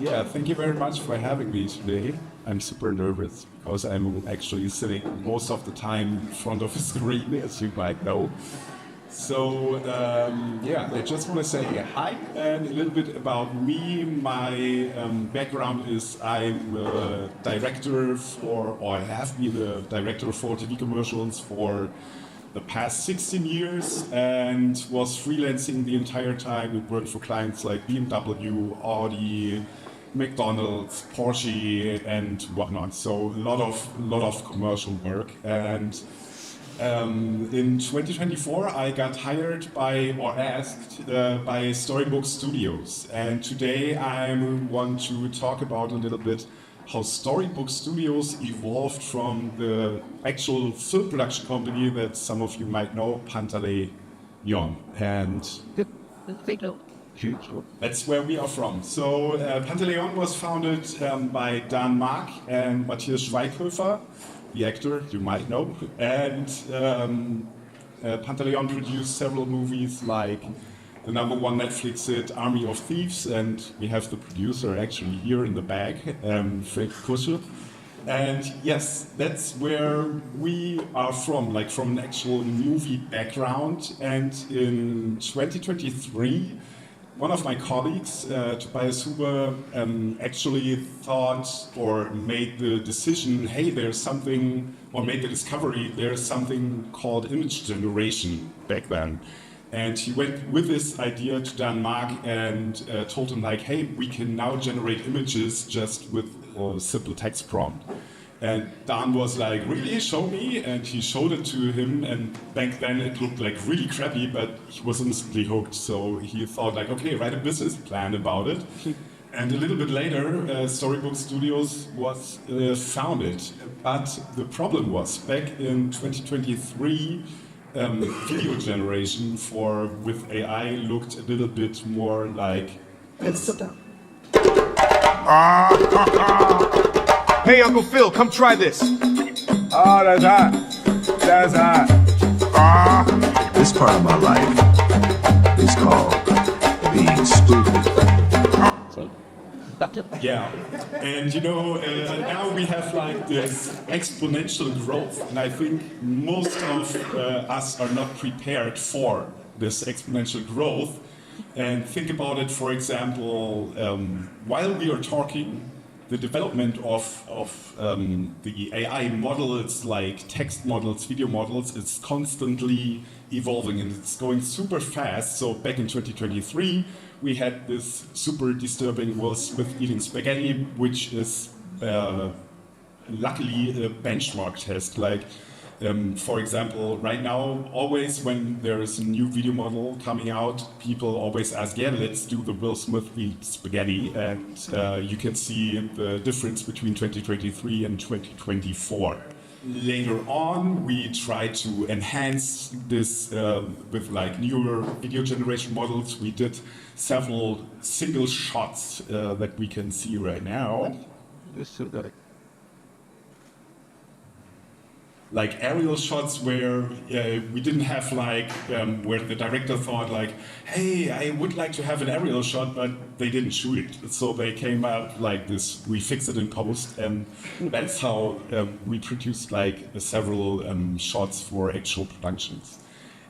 Yeah, thank you very much for having me today. I'm super nervous because I'm actually sitting most of the time in front of a screen, as you might know. So, yeah, I just want to say hi and a little bit about me. My background is I'm a director for, or I have been a director for TV commercials for the past 16 years and was freelancing the entire time. It worked for clients like BMW, Audi, McDonald's, Porsche, and whatnot. So a lot of commercial work. And in 2024, I got hired by or asked by Storybook Studios, and today I want to talk about a little bit how Storybook Studios evolved from the actual film production company that some of you might know, Pantaleon, and that's where we are from. So Pantaleon was founded by Dan Mark and Matthias Schweighöfer, the actor you might know, and Pantaleon produced several movies like the #1 Netflix hit Army of Thieves, and we have the producer actually here in the back, Frank Kusche. And yes, that's where we are from, like from an actual movie background. And in 2023, one of my colleagues, Tobias Huber, actually thought or made the decision, hey, there's something, or made the discovery, there's something called image generation back then. And he went with this idea to Dan Mark and told him like, hey, we can now generate images just with a simple text prompt. And Dan was like, really, show me? And he showed it to him, and back then it looked like really crappy, but he was instantly hooked. So he thought like, okay, write a business plan about it. And a little bit later, Storybook Studios was founded. But the problem was, back in 2023, video generation with AI looked a little bit more like... Let's sit down. Hey, Uncle Phil, come try this. Oh, that's hot. That's hot. This part of my life is called being stupid. Yeah, and you know, now we have like this exponential growth, and I think most of us are not prepared for this exponential growth. And think about it, for example, while we are talking, the development of the AI models, like text models, video models, is constantly evolving, and it's going super fast. So back in 2023, we had this super disturbing Will Smith eating spaghetti, which is luckily a benchmark test. Like, for example, right now, always when there is a new video model coming out, people always ask, yeah, let's do the Will Smith eat spaghetti. And you can see the difference between 2023 and 2024. Later on, we try to enhance this with like newer video generation models. We did several single shots that we can see right now. Like aerial shots where we didn't have like, where the director thought like, hey, I would like to have an aerial shot, but they didn't shoot it. So they came out like this, we fixed it in post, and that's how we produced like several shots for actual productions.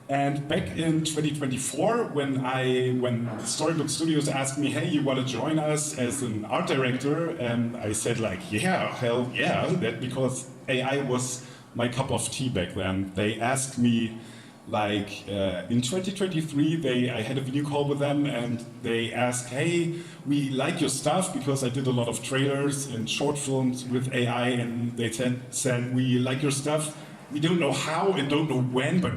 And back in 2024, when Storybook Studios asked me, hey, you want to join us as an art director? And I said like, yeah, hell yeah, that because AI was my cup of tea back then. They asked me, like, in 2023, I had a video call with them, and they asked, hey, we like your stuff, because I did a lot of trailers and short films with AI, and they said, we like your stuff. We don't know how and don't know when, but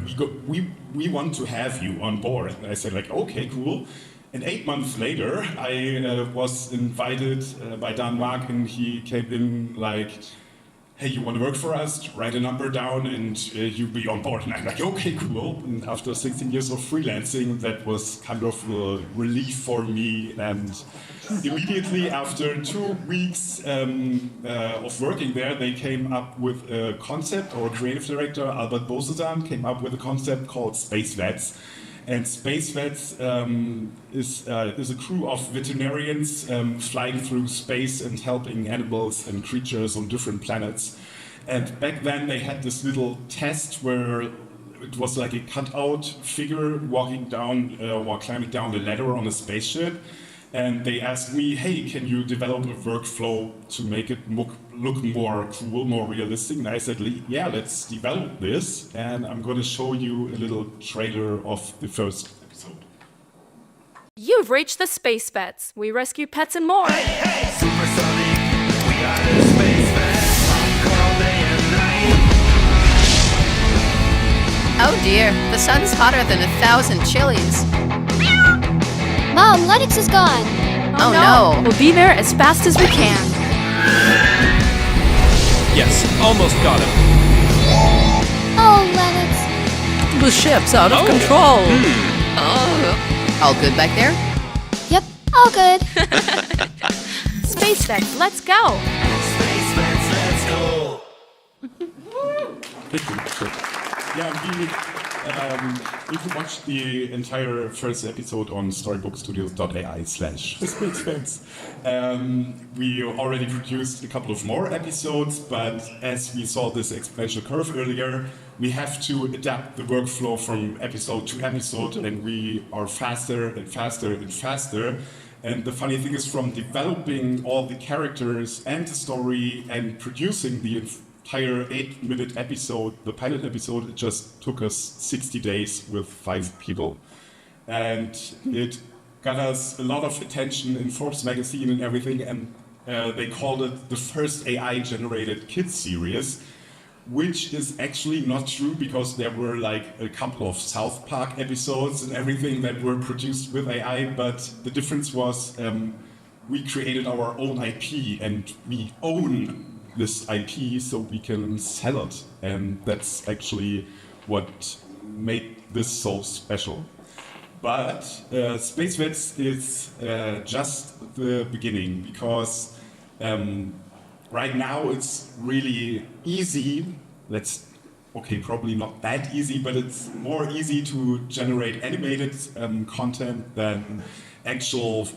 we want to have you on board. And I said, like, okay, cool. And 8 months later, I was invited by Dan Mark, and he came in like, hey, you want to work for us? Write a number down and you'll be on board. And I'm like, okay, cool. And after 16 years of freelancing, that was kind of a relief for me. And immediately after 2 weeks of working there, they came up with a concept, or creative director, Albert Bosedan, came up with a concept called Space Vets. And Space Vets is a crew of veterinarians flying through space and helping animals and creatures on different planets. And back then they had this little test where it was like a cutout figure walking down or climbing down the ladder on a spaceship. And they asked me, hey, can you develop a workflow to make it look more cool, more realistic? And I said, yeah, let's develop this. And I'm going to show you a little trailer of the first episode. You've reached the Space Vets. We rescue pets and more. Hey, supersonic, we are the Space Vets. All day and night. Oh dear, the sun's hotter than 1,000 chilies. Mom, Lennox is gone. Oh no. We'll be there as fast as we can. Yes, almost got him. Oh, Lennox. The ship's out of control. Oh. All good back there? Yep, all good. Space Vets, let's go. Space Vets, let's go. Yeah, you can watch the entire first episode on storybookstudios.ai/SpaceVets. We already produced a couple of more episodes, but as we saw this exponential curve earlier, we have to adapt the workflow from episode to episode, and we are faster and faster and faster. And the funny thing is, from developing all the characters and the story and producing the entire 8-minute episode, the pilot episode, it just took us 60 days with 5 people. And it got us a lot of attention in Forbes magazine and everything, and they called it the first AI-generated kids series, which is actually not true, because there were like a couple of South Park episodes and everything that were produced with AI, but the difference was we created our own IP and we own this IP so we can sell it, and that's actually what made this so special. But Space Vets is just the beginning, because right now it's really easy. Probably not that easy, but it's more easy to generate animated content than actual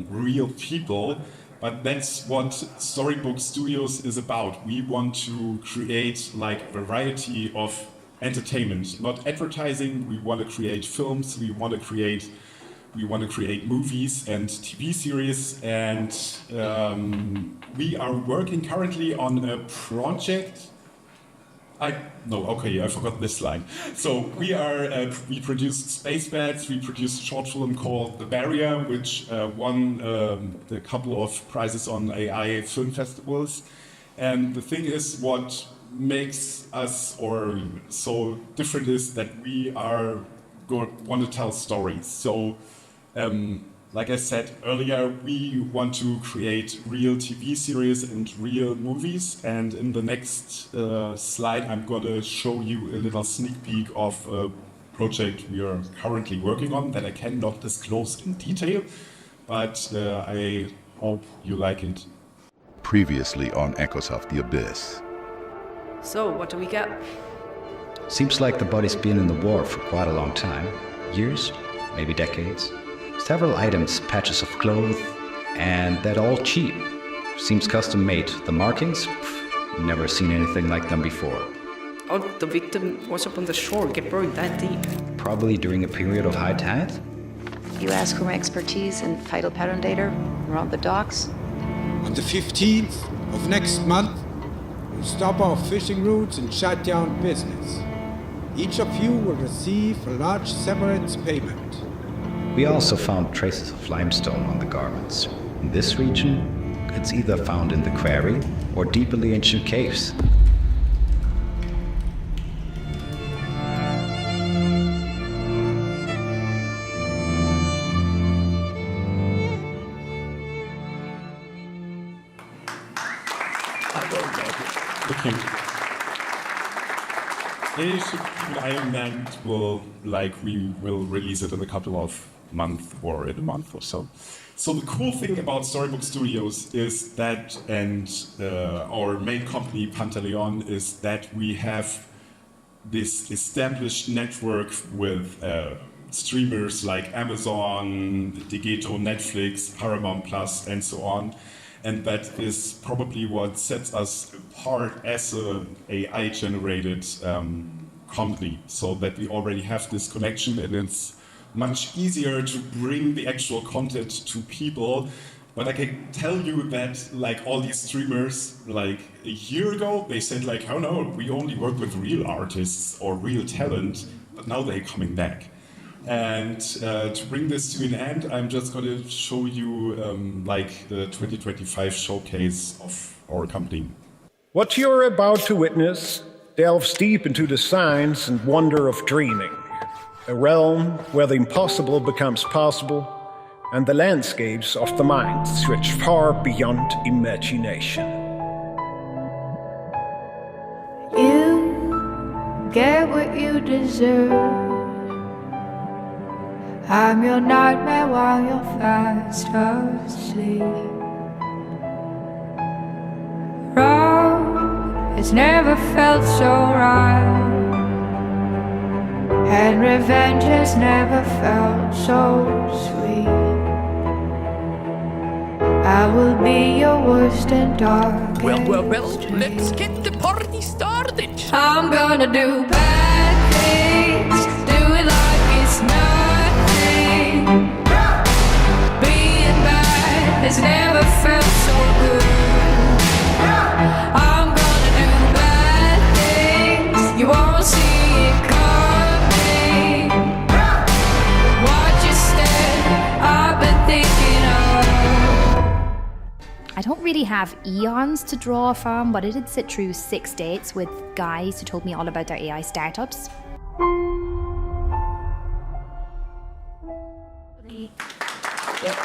real people. But that's what Storybook Studios is about. We want to create like a variety of entertainment, not advertising. We want to create films. We want to create movies and TV series, and we are working currently on a project. I forgot this line. So we produced Space Vets. We produced a short film called The Barrier, which won a couple of prizes on AI film festivals. And the thing is, what makes us so different is that we want to tell stories. So, like I said earlier, we want to create real TV series and real movies. And in the next slide, I'm going to show you a little sneak peek of a project we are currently working on that I cannot disclose in detail, but I hope you like it. Previously on Echoes of the Abyss. So, what do we get? Seems like the body's been in the war for quite a long time. Years, maybe decades. Several items, patches of clothes, and that all cheap. Seems custom made. The markings? Never seen anything like them before. Oh, the victim was up on the shore, get buried that deep. Probably during a period of high tide? You ask for my expertise in tidal pattern data around the docks? On the 15th of next month, we'll stop our fishing routes and shut down business. Each of you will receive a large severance payment. We also found traces of limestone on the garments. In this region, it's either found in the quarry or deep in the ancient caves. Okay. We will release it in a couple of months or in a month or so. So the cool thing about Storybook Studios is that, and our main company Pantaleon, is that we have this established network with streamers like Amazon, Digeto, Netflix, Paramount Plus, and so on. And that is probably what sets us apart as an AI-generated company, so that we already have this connection, and it's much easier to bring the actual content to people. But I can tell you that like all these streamers, like a year ago, they said like, oh no, we only work with real artists or real talent, but now they're coming back. And to bring this to an end, I'm just going to show you like the 2025 showcase of our company. What you're about to witness delves deep into the science and wonder of dreaming, a realm where the impossible becomes possible and the landscapes of the mind stretch far beyond imagination. You get what you deserve. I'm your nightmare while you're fast asleep. Wrong has never felt so right, and revenge has never felt so sweet. I will be your worst and darkest. Well, let's get the party started. I'm gonna do bad things, do it like it's nothing. Being bad has never felt so good. I'm gonna do bad things, you won't see it coming. Watch your step, I've been thinking of. I don't really have eons to draw from, but I did sit through 6 dates with guys who told me all about their AI startups. Yep.